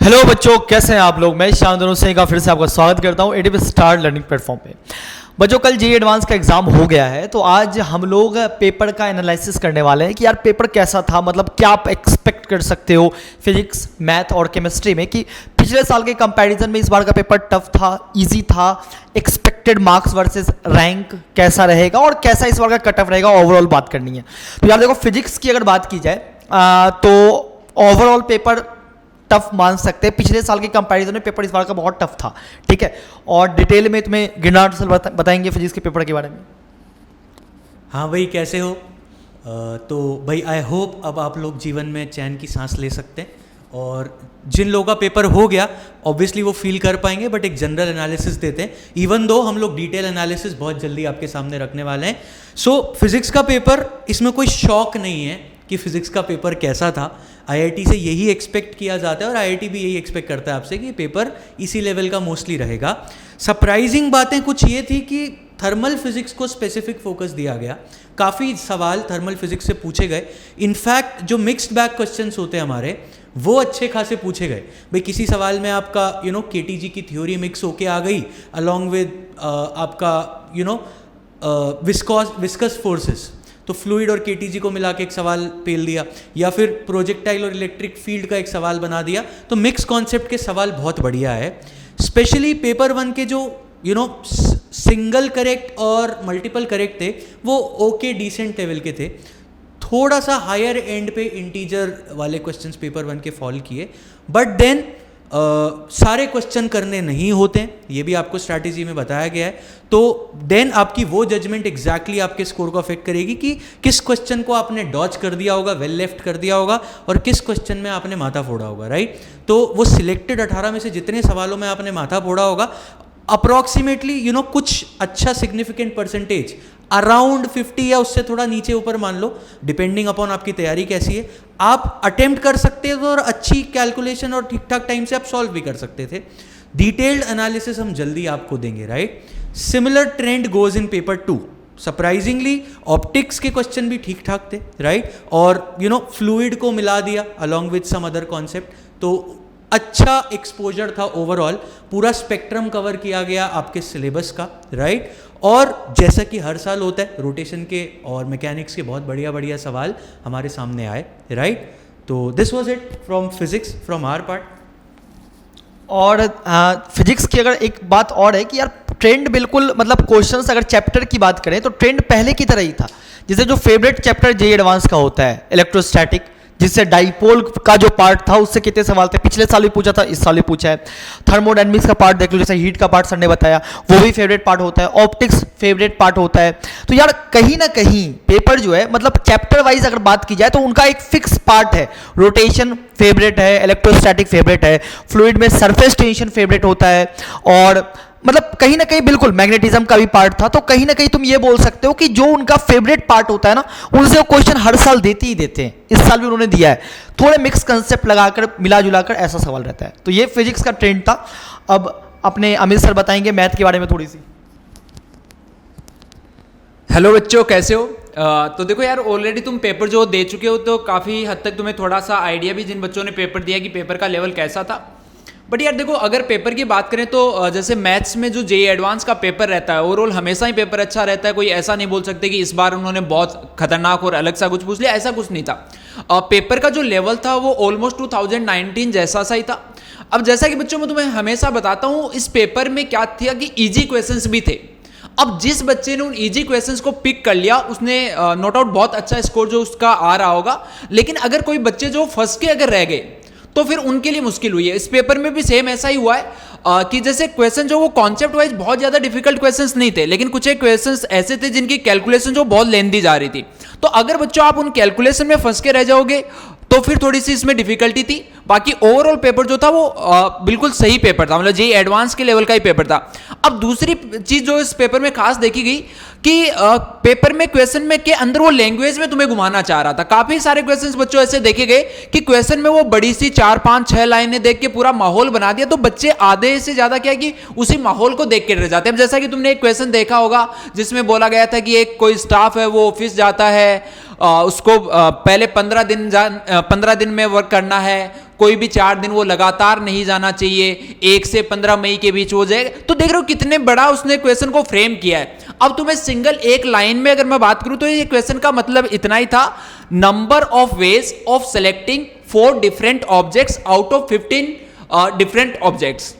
Hello बच्चों, कैसे हैं आप लोग। मैं शानदार सिंह का फिर से आपका स्वागत करता हूं एडीपी स्टार लर्निंग प्लेटफॉर्म पे। बच्चों, कल जेईई एडवांस का एग्जाम हो गया है, तो आज हम लोग पेपर का एनालिसिस करने वाले हैं कि यार पेपर कैसा था, मतलब क्या आप एक्सपेक्ट कर सकते हो फिजिक्स, मैथ और केमिस्ट्री में, कि पिछले साल के कंपैरिजन में इस बार का पेपर टफ था, इजी था, एक्सपेक्टेड मार्क्स वर्सेस रैंक कैसा रहेगा और कैसा इस बार का कट ऑफ रहेगा, ओवरऑल बात करनी है। तो यार देखो, फिजिक्स की अगर बात की जाए तो ओवरऑल पेपर टफ मान सकते हैं। पिछले साल के कंपैरिजन में पेपर इस बार का बहुत टफ था, ठीक है। और डिटेल में तुम्हें गिरनार सर बताएंगे फिजिक्स के पेपर के बारे में। हाँ भाई, कैसे हो? तो भाई आई होप अब आप लोग जीवन में चैन की सांस ले सकते हैं, और जिन लोगों का पेपर हो गया ऑब्वियसली वो फील कर पाएंगे, बट एक जनरल एनालिसिस देते हैं, इवन दो हम लोग डिटेल एनालिसिस बहुत जल्दी आपके सामने रखने वाले हैं। सो फिजिक्स का पेपर, इसमें कोई शौक नहीं है कि फिजिक्स का पेपर कैसा था। आईआईटी से यही एक्सपेक्ट किया जाता है और आईआईटी भी यही एक्सपेक्ट करता है आपसे कि पेपर इसी लेवल का मोस्टली रहेगा। सरप्राइजिंग बातें कुछ ये थी कि थर्मल फिजिक्स को स्पेसिफिक फोकस दिया गया, काफ़ी सवाल थर्मल फिजिक्स से पूछे गए। इनफैक्ट जो मिक्स्ड बैग क्वेश्चंस होते हैं हमारे, वो अच्छे खासे पूछे गए। भाई किसी सवाल में आपका केटीजी की थ्योरी मिक्स होके आ गई अलॉन्ग विद आपका विस्कस फोर्सेस, तो फ्लूइड और केटीजी को मिला के एक सवाल पेल दिया, या फिर प्रोजेक्टाइल और इलेक्ट्रिक फील्ड का एक सवाल बना दिया। तो मिक्स कॉन्सेप्ट के सवाल बहुत बढ़िया है। स्पेशली पेपर 1 के जो सिंगल करेक्ट और मल्टीपल करेक्ट थे, वो ओके डिसेंट लेवल के थे। थोड़ा सा हायर एंड पे इंटीजर वाले क्वेश्चंस पेपर 1 के फॉल किए, बट देन सारे क्वेश्चन करने नहीं होते हैं, ये भी आपको स्ट्रैटेजी में बताया गया है। तो देन आपकी वो जजमेंट एग्जैक्टली आपके स्कोर को अफेक्ट करेगी कि किस क्वेश्चन को आपने डॉज कर दिया होगा, वेल लेफ्ट कर दिया होगा, और किस क्वेश्चन में आपने माथा फोड़ा होगा, राइट। तो वो सिलेक्टेड 18 में से जितने सवालों में आपने माथा फोड़ा होगा, अप्रॉक्सीमेटली कुछ अच्छा सिग्निफिकेंट परसेंटेज अराउंड 50 या उससे थोड़ा नीचे ऊपर मान लो, डिपेंडिंग अपॉन आपकी तैयारी कैसी है, आप अटेम्प्ट कर सकते थे और अच्छी कैलकुलेशन और ठीक ठाक टाइम से आप सॉल्व भी कर सकते थे। डिटेल्ड एनालिसिस हम जल्दी आपको देंगे, right. Similar trend goes in paper 2। Surprisingly optics के क्वेश्चन भी ठीक ठाक थे, राइट, और फ्लूइड को मिला दिया along with some other concept. तो अच्छा एक्सपोजर था ओवरऑल, पूरा स्पेक्ट्रम कवर किया गया आपके सिलेबस का, राइट। और जैसा कि हर साल होता है, रोटेशन के और मैकेनिक्स के बहुत बढ़िया बढ़िया सवाल हमारे सामने आए, राइट। तो this was it from physics from our part. और फिजिक्स की अगर एक बात और है कि यार ट्रेंड बिल्कुल, मतलब क्वेश्चंस अगर चैप्टर की बात करें तो ट्रेंड पहले की तरह ही था। जैसे जो फेवरेट चैप्टर जेईई एडवांस का होता है इलेक्ट्रोस्टैटिक, जिससे डाइपोल का जो पार्ट था उससे कितने सवाल थे, पिछले साल भी पूछा था, इस साल भी पूछा है। थर्मोडायनेमिक्स का पार्ट देख लो, जैसे हीट का पार्ट सर ने बताया, वो भी फेवरेट पार्ट होता है। ऑप्टिक्स फेवरेट पार्ट होता है। तो यार कहीं ना कहीं पेपर जो है, मतलब चैप्टर वाइज अगर बात की जाए तो उनका एक फिक्स पार्ट है। रोटेशन फेवरेट है, इलेक्ट्रोस्टैटिक फेवरेट है, फ्लूइड में सरफेस टेंशन फेवरेट होता है, और मतलब कहीं ना कहीं बिल्कुल मैग्नेटिज्म का भी पार्ट था। तो कहीं ना कहीं तुम ये बोल सकते हो कि जो उनका फेवरेट पार्ट होता है ना, उनसे वो क्वेश्चन हर साल देते ही देते हैं। इस साल भी उन्होंने दिया है, थोड़े मिक्स कंसेप्ट लगाकर मिला जुलाकर ऐसा सवाल रहता है। तो ये फिजिक्स का ट्रेंड था। अब अपने अमित सर बताएंगे मैथ के बारे में थोड़ी सी। हेलो बच्चों, कैसे हो? तो देखो यार, ऑलरेडी तुम पेपर जो दे चुके हो, तो काफ़ी हद तक तुम्हें थोड़ा सा आइडिया भी जिन बच्चों ने पेपर दिया कि पेपर का लेवल कैसा था। बट यार देखो, अगर पेपर की बात करें तो जैसे मैथ्स में जो जेईई एडवांस का पेपर रहता है, ओवरऑल हमेशा ही पेपर अच्छा रहता है। कोई ऐसा नहीं बोल सकते कि इस बार उन्होंने बहुत खतरनाक और अलग सा कुछ पूछ लिया, ऐसा कुछ नहीं था। पेपर का जो लेवल था वो ऑलमोस्ट 2019 जैसा सा ही था। अब जैसा कि बच्चों मैं तुम्हें हमेशा बताता हूँ, इस पेपर में क्या था कि ईजी क्वेश्चंस भी थे। अब जिस बच्चे ने उन इजी क्वेश्चंस को पिक कर लिया, उसने नो डाउट बहुत अच्छा स्कोर जो उसका आ रहा होगा। लेकिन अगर कोई बच्चे जो फंस के अगर रह गए तो फिर उनके लिए मुश्किल हुई है। इस पेपर में भी सेम ऐसा ही हुआ है कि जैसे क्वेश्चन जो वो कॉन्सेप्ट वाइज बहुत ज्यादा डिफिकल्ट क्वेश्चंस नहीं थे, लेकिन कुछ एक क्वेश्चंस ऐसे थे जिनकी कैलकुलेशन जो बहुत लेंथी जा रही थी। तो अगर बच्चों आप उन कैलकुलेशन में फंस के रह जाओगे तो फिर थोड़ी सी इसमें डिफिकल्टी थी। बाकी ओवरऑल पेपर जो था वो बिल्कुल सही पेपर था, मतलब जेईई एडवांस के लेवल का ही पेपर था। अब दूसरी चीज जो इस पेपर में खास देखी गई कि पेपर में क्वेश्चन में के अंदर वो लैंग्वेज में तुम्हें घुमाना चाह रहा था। काफी सारे क्वेश्चंस बच्चों ऐसे देखे गए कि क्वेश्चन में वो बड़ी सी 4, 5, 6 लाइनें देख के पूरा माहौल बना दिया, तो बच्चे आधे से ज्यादा क्या कि उसी माहौल को देख के रह जाते हैं। जैसा कि तुमने एक क्वेश्चन देखा होगा जिसमें बोला गया था कि एक कोई स्टाफ है, वो ऑफिस जाता है, उसको पहले 15 दिन में वर्क करना है, कोई भी 4 दिन वो लगातार नहीं जाना चाहिए, 1 से 15 मई के बीच हो जाएगा। तो देख रहे हो कितने बड़ा उसने क्वेश्चन को फ्रेम किया है। अब तुम्हें सिंगल एक लाइन में अगर मैं बात करूं तो ये क्वेश्चन का मतलब इतना ही था, number of ways of selecting 4 different objects out of 15 different objects,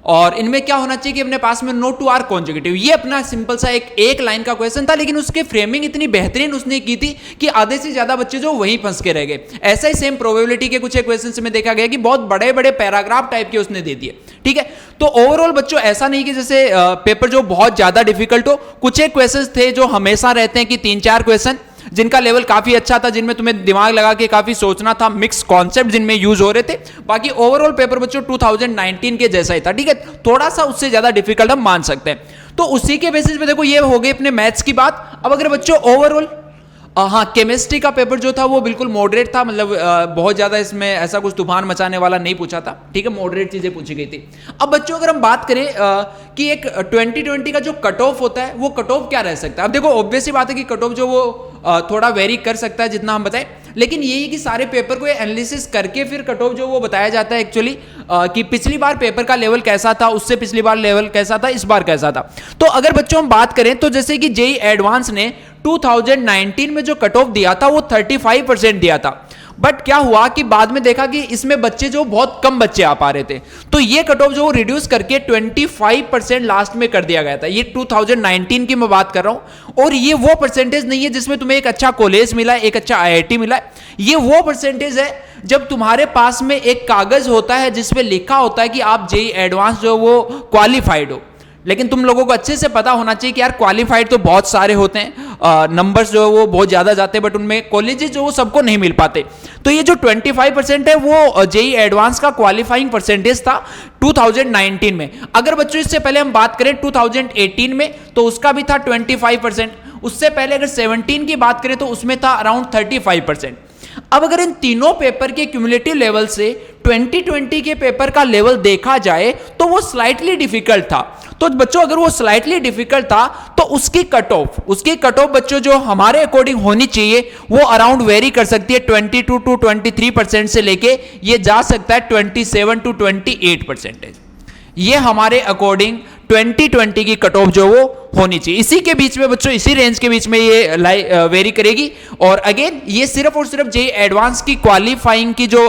और इनमें क्या होना चाहिए कि अपने पास में नो टू आर कॉन्जुगेटिव। ये अपना सिंपल सा एक लाइन का क्वेश्चन था, लेकिन उसके फ्रेमिंग इतनी बेहतरीन उसने की थी कि आधे से ज्यादा बच्चे जो वहीं फंस के रह गए। ऐसा ही सेम प्रोबेबिलिटी के कुछ क्वेश्चन में देखा गया कि बहुत बड़े बड़े पैराग्राफ टाइप के उसने दे दिए। ठीक है, तो ओवरऑल बच्चों ऐसा नहीं कि जैसे पेपर जो बहुत ज्यादा डिफिकल्ट हो, कुछ एक क्वेश्चन थे जो हमेशा रहते हैं कि 3-4 क्वेश्चन जिनका लेवल काफी अच्छा था, जिनमें तुम्हें दिमाग लगा के काफी सोचना था, मिक्स कॉन्सेप्ट जिनमें यूज हो रहे थे। बाकी ओवरऑल पेपर बच्चों 2019 के जैसा ही था। ठीक है, थोड़ा सा उससे ज्यादा डिफिकल्ट हम मान सकते हैं। तो उसी के बेसिस पे देखो ये हो गई अपने मैथ्स की बात। अब अगर बच्चों ओवरऑल हाँ, केमिस्ट्री का पेपर जो था वो बिल्कुल मॉडरेट था, मतलब बहुत ज्यादा इसमें ऐसा कुछ तूफान मचाने वाला नहीं पूछा था। ठीक है, मॉडरेट चीजें पूछी गई थी। अब बच्चों अगर हम बात करें कि एक 2020 का जो कट ऑफ होता है वो कट ऑफ क्या रह सकता है। अब देखो ऑब्वियस ही बात है कि कट ऑफ जो वो थोड़ा वेरी कर सकता है जितना हम बताएं, लेकिन यही कि सारे पेपर को एनालिसिस करके फिर कट ऑफ जो वो बताया जाता है एक्चुअली कि पिछली बार पेपर का लेवल कैसा था, उससे पिछली बार लेवल कैसा था, इस बार कैसा था। तो अगर बच्चों हम बात करें तो जैसे कि जेईई एडवांस ने 2019 में जो कट ऑफ दिया था वो 35% दिया था, बट क्या हुआ कि बाद में देखा कि इसमें बच्चे जो बहुत कम बच्चे आ पा रहे थे, तो ये कट ऑफ जो रिड्यूस करके 25% लास्ट में कर दिया गया था। ये 2019 की मैं बात कर रहा हूं, और ये वो परसेंटेज नहीं है जिसमें तुम्हें एक अच्छा कॉलेज मिला, एक अच्छा आईआईटी मिला। ये वो परसेंटेज है जब तुम्हारे पास में एक कागज होता है जिसमें लिखा होता है कि आप जेईई एडवांस जो वो क्वालिफाइड हो। लेकिन तुम लोगों को अच्छे से पता होना चाहिए कि यार क्वालिफाइड तो बहुत सारे होते हैं, नंबर्स जो है वो बहुत ज्यादा जाते हैं, बट उनमें कॉलेजेस जो वो सबको नहीं मिल पाते। तो ये जो 25% है वो जेईई एडवांस का क्वालिफाइंग परसेंटेज था 2019 में। अगर बच्चों इससे पहले हम बात करें 2018 में तो उसका भी था 25%। उससे पहले अगर 17 की बात करें तो उसमें था अराउंड 35%। अब अगर इन तीनों पेपर के क्यूमुलेटिव लेवल से 2020 के पेपर का लेवल देखा जाए तो वो स्लाइटली डिफिकल्ट था। तो बच्चों अगर वो स्लाइटली डिफिकल्ट था तो उसकी कट ऑफ बच्चों जो हमारे अकॉर्डिंग होनी चाहिए वो अराउंड वेरी कर सकती है 22 to 23% से लेके ये जा सकता है 27 to 28%। ये हमारे अकॉर्डिंग 2020 की कट ऑफ जो वो होनी चाहिए। इसी के बीच में बच्चों, इसी रेंज के बीच में ये वेरी करेगी। और अगेन ये सिर्फ और सिर्फ जेईई एडवांस की क्वालिफाइंग की जो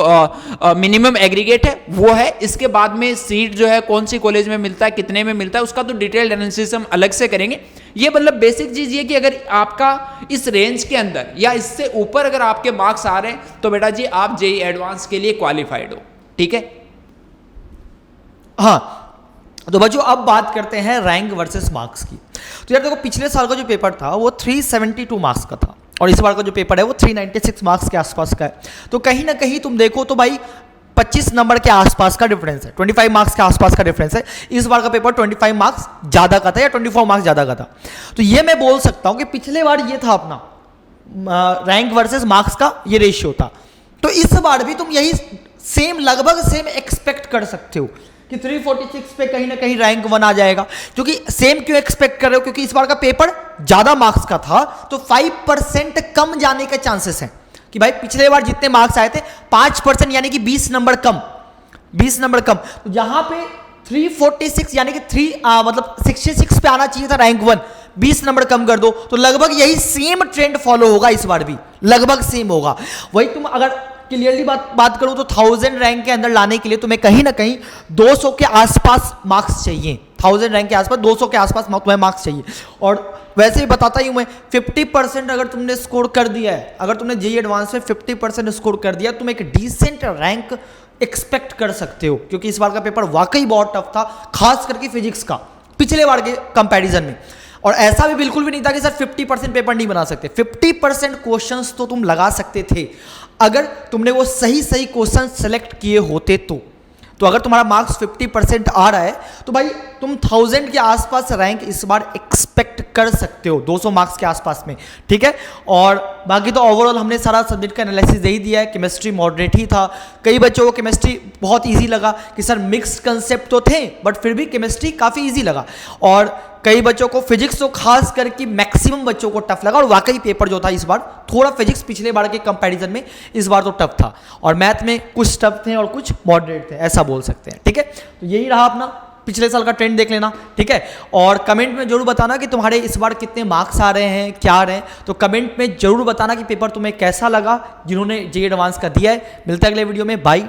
मिनिमम एग्रीगेट है वो है। इसके बाद में सीट जो है कौन सी कॉलेज में मिलता है, कितने में मिलता है, उसका तो डिटेल्ड एनालिसिस हम अलग से करेंगे। ये मतलब बेसिक चीज ये कि अगर आपका इस रेंज के अंदर या इससे ऊपर अगर आपके मार्क्स आ रहे हैं तो बेटा जी आप जेईई एडवांस के लिए क्वालिफाइड हो। ठीक है, हाँ। तो बच्चों अब बात करते हैं रैंक वर्सेस मार्क्स की। तो यार देखो पिछले साल का जो पेपर था वो 372 मार्क्स का था और इस बार का जो पेपर है वो 396 मार्क्स के आसपास का है। तो कहीं ना कहीं तुम देखो तो भाई 25 नंबर के आसपास का डिफरेंस है, 25 मार्क्स के आसपास का डिफरेंस है। इस बार का पेपर 25 मार्क्स ज़्यादा का था या 24 मार्क्स ज़्यादा का था। तो ये मैं बोल सकता हूँ कि पिछले बार ये था अपना रैंक वर्सेस मार्क्स का ये रेशियो था। तो इस बार भी तुम यही सेम लगभग सेम एक्सपेक्ट कर सकते हो कि 346 पे कहीं ना कहीं रैंक 1 आ जाएगा। क्योंकि सेम क्यों एक्सपेक्ट कर रहे हो, क्योंकि इस बार का पेपर ज़्यादा मार्क्स का था तो 5% कम जाने के चांसेस हैं कि भाई पिछले बार जितने मार्क्स आए थे 5% यानी कि 20 नंबर कम। तो यहाँ पे 346 यानी कि मतलब 66 पे आना चाहिए था रैंक 1, 20 नंबर कम कर दो तो लगभग यही सेम ट्रेंड फॉलो होगा इस बार भी, लगभग सेम होगा। वही तुम अगर क्लियरली बात करूं तो 1000 रैंक के अंदर लाने के लिए तुम्हें कहीं ना कहीं 200 के आसपास मार्क्स चाहिए। 1000 रैंक के आसपास 200 के आसपास तुम्हें मार्क्स चाहिए। और वैसे ही बताता ही हूं मैं 50% अगर तुमने स्कोर कर दिया है, अगर तुमने जेईई एडवांस में 50% स्कोर कर दिया तुम एक डिसेंट रैंक एक्सपेक्ट कर सकते हो। क्योंकि इस बार का पेपर वाकई बहुत टफ था, खास करके फिजिक्स का पिछले बार के कंपैरिजन में। और ऐसा भी बिल्कुल भी नहीं था कि सर 50% पेपर नहीं बना सकते, 50% क्वेश्चंस तो तुम लगा सकते थे अगर तुमने वो सही क्वेश्चन सेलेक्ट किए होते तो अगर तुम्हारा मार्क्स 50% आ रहा है तो भाई तुम 1000 के आसपास रैंक इस बार एक्सपेक्ट कर सकते हो, 200 मार्क्स के आसपास में। ठीक है, और बाकी तो ओवरऑल हमने सारा सब्जेक्ट का एनालिसिस दे ही दिया है। केमिस्ट्री मॉडरेट ही था, कई बच्चों को केमिस्ट्री बहुत ईजी लगा कि सर मिक्स्ड कंसेप्ट तो थे बट फिर भी केमिस्ट्री काफ़ी ईजी लगा। और कई बच्चों को फिजिक्स तो खास करके मैक्सिमम बच्चों को टफ लगा, और वाकई पेपर जो था इस बार थोड़ा फिजिक्स पिछले बार के कंपैरिजन में इस बार तो टफ था, और मैथ में कुछ टफ थे और कुछ मॉडरेट थे, ऐसा बोल सकते हैं। ठीक है, तो यही रहा अपना पिछले साल का ट्रेंड देख लेना। ठीक है, और कमेंट में जरूर बताना कि तुम्हारे इस बार कितने मार्क्स आ रहे हैं, क्या आ रहे हैं, तो कमेंट में जरूर बताना कि पेपर तुम्हें कैसा लगा जिन्होंने जेईई एडवांस का दिया है। मिलता है अगले वीडियो में, बाय।